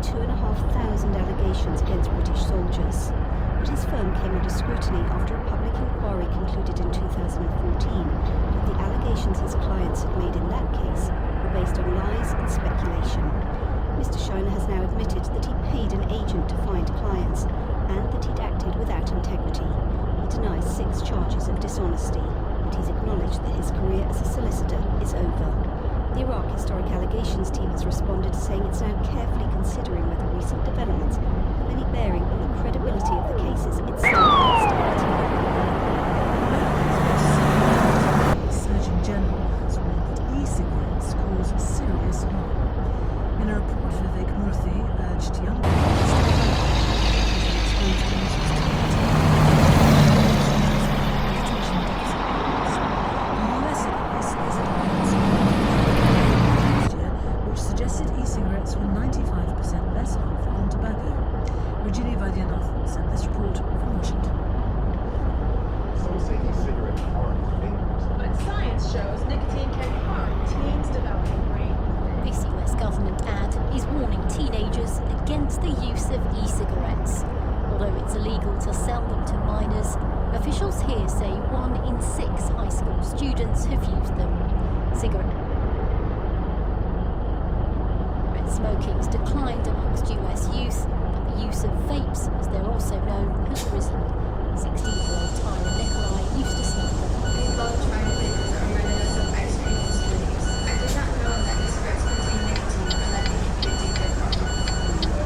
2,500 allegations against British soldiers. But his firm came under scrutiny after a public inquiry concluded in 2014 that the allegations his clients had made in that case were based on lies and speculation. Mr. Shiner has now admitted that he paid an agent to find clients and that he'd acted without integrity. He denies 6 charges of dishonesty, but he's acknowledged that his career as a solicitor is over. The Iraq Historic Allegations team has responded, saying it's now carefully considering whether recent developments have any bearing on the credibility of the cases it's still investigating. Surgeon General has warned that e-cigarettes cause serious harm. In a report, Vivek Murthy urged young people to stay away from exposed to users to suggested e-cigarettes were 95% less harmful than tobacco. Virginia Vaidyanathan sent this report from Washington. Some say e-cigarettes aren't dangerous, but science shows nicotine can harm teens' developing brain. This US government ad is warning teenagers against the use of e-cigarettes. Although it's illegal to sell them to minors, officials here say 1 in 6 high school students have used them. Smoking's declined amongst US youth, but the use of vapes, as they're also known, has risen. 16-year-old Tyra Nikolai used to smoke them. We love trying flavors and randomness of ice cream and smoothies. I did not know that these cigarettes contain nicotine and that they can be addictive from.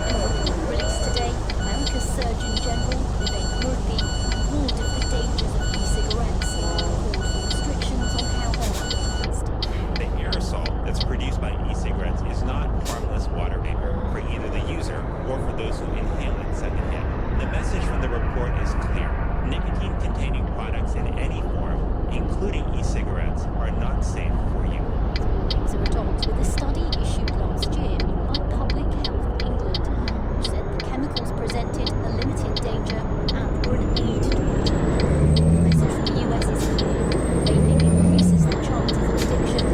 In a report released today, America's Surgeon General, Vivek Murthy, warned of the dangers of e-cigarettes and called for restrictions on how they're advertised. The aerosol that's produced by e-cigarettes is not harmless water vapor for either the user or for those who inhale it secondhand. The message from the report is clear. Nicotine-containing products in any form, including e-cigarettes, are not safe for you. Warnings are at odds with a study issued last year by Public Health England, which said the chemicals presented a limited danger and were an aid to treatment. The message from the US is clear. Vaping increases the chances of addiction,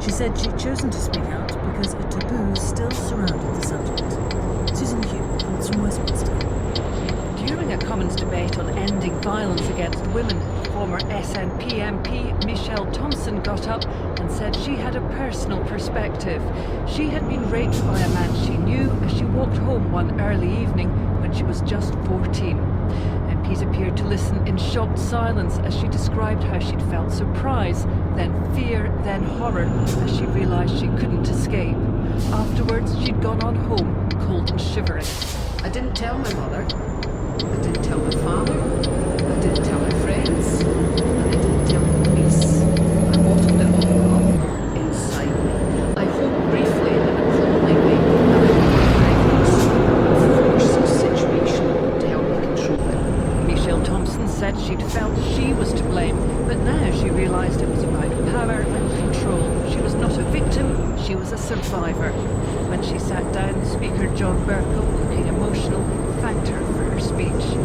She said she'd chosen to speak out because a taboo still surrounded the subject. Susan Hugh reports from Westminster. During a Commons debate on ending violence against women, former SNP MP Michelle Thompson got up and said she had a personal perspective. She had been raped by a man she knew as she walked home one early evening when she was just 14. MPs appeared to listen in shocked silence as she described how she'd felt surprise, then fear, then horror as she realised she couldn't escape. Afterwards, she'd gone on home, cold and shivering. I didn't tell my mother. I didn't tell my father. I didn't tell my friends. And I didn't tell the police. I bottled it all up inside me. I hope briefly in a appalling way that I would force the situation to help me control it. Michelle Thompson said she'd felt she was to blame, but now she realised it was about power and control. She was not a victim, she was a survivor. When she sat down, Speaker John Bercow, looking emotional, thanked her for her speech.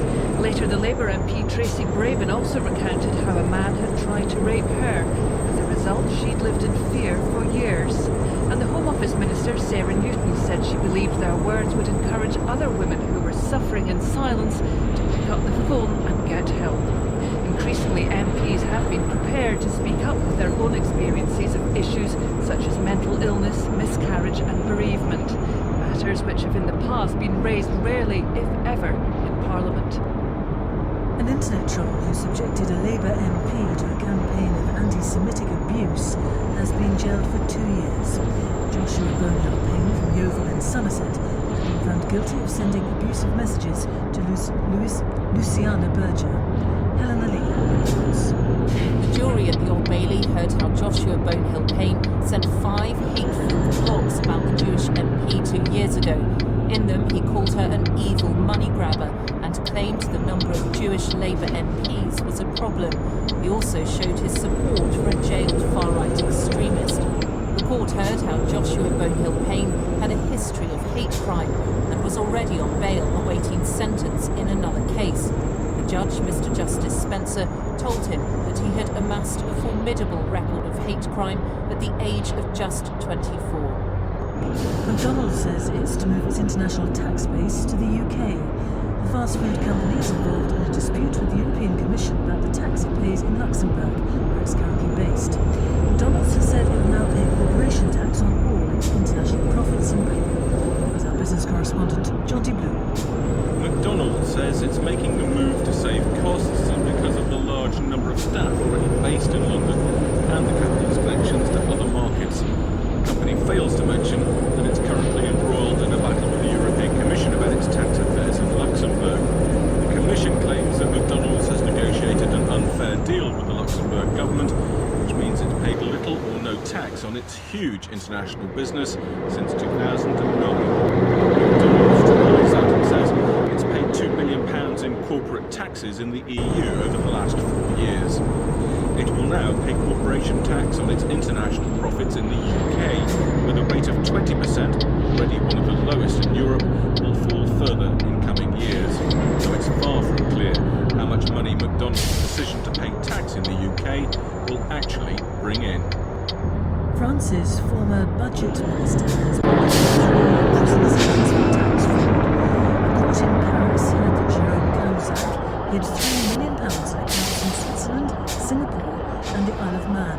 Later, the Labour MP Tracy Brabin also recounted how a man had tried to rape her. As a result, she'd lived in fear for years. And the Home Office Minister, Sarah Newton, said she believed their words would encourage other women who were suffering in silence to pick up the phone and get help. Increasingly, MPs have been prepared to speak up with their own experiences of issues such as mental illness, miscarriage and bereavement, matters which have in the past been raised rarely, if ever, in Parliament. An internet troll who subjected a Labour MP to a campaign of anti-Semitic abuse has been jailed for 2 years. Joshua Bernhill Payne from Yeovil in Somerset has been found guilty of sending abusive messages to Luciana Berger. Helena Lee reports. The jury at the Old Bailey heard how Joshua Bernhill Payne sent 5 hateful blogs about the Jewish MP 2 years ago. In them, he called her an evil money grabber and claimed the number of Jewish Labour MPs was a problem. He also showed his support for a jailed far-right extremist. The court heard how Joshua Bernhill Payne had a history of hate crime and was already on bail awaiting sentence in another case. The judge, Mr. Justice Spencer, told him that he had amassed a formidable record of hate crime at the age of just 24. McDonald's says it's to move its international tax base to the UK. The fast food company is involved in a dispute with the European Commission about the tax it pays in Luxembourg, where it's currently based. McDonald's has said it will now pay corporation tax on all its international profits in Britain. As our business correspondent, John D. Blue. McDonald's says it's making the move to save costs and because of the large number of staff already based in London and the company's connections to other markets. The company fails to mention that it's currently embroiled in a battle with the European Commission about its tax affairs in Luxembourg. The Commission claims that McDonald's has negotiated an unfair deal with the Luxembourg government, which means it's paid little or no tax on its huge international business since 2009. McDonald's denies that and says it's paid £2 billion in corporate taxes in the EU over the last 4 years. It will now pay corporation tax on its international profits in the UK, with a rate of 20%, already one of the lowest in Europe, will fall further in coming years. So it's far from clear how much money McDonald's decision to pay tax in the UK will actually bring in. France's former budget minister has been in prison sentence for tax fraud. A court in Paris heard that Jerome Cahuzac hid £3 million in accounts in Switzerland, Singapore and the Isle of Man.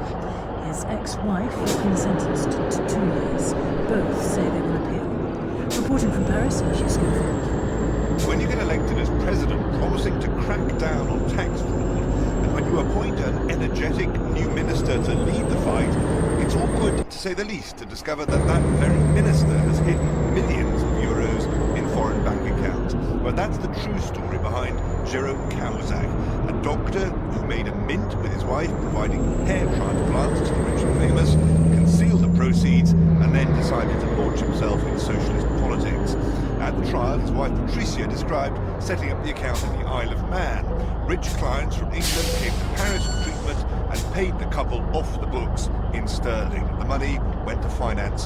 His ex-wife has been sentenced to 2 years. Both say they will appeal. Reporting from Paris, Hugh Schofield. When you get elected as president promising to crack down on tax fraud, and when you appoint an energetic new minister to lead the fight, it's awkward, to say the least, to discover that that very minister has hidden millions of euros in foreign bank accounts. But that's the true story behind Jerome Cahuzac, a doctor who made a mint with his wife providing hair transplants to the rich and famous, concealed the proceeds, and then decided to launch himself in socialist politics. At the trial, his wife Patricia described setting up the account in the Isle of Man. Rich clients from England came to Paris for treatment and paid the couple off the books in sterling. The money went to finance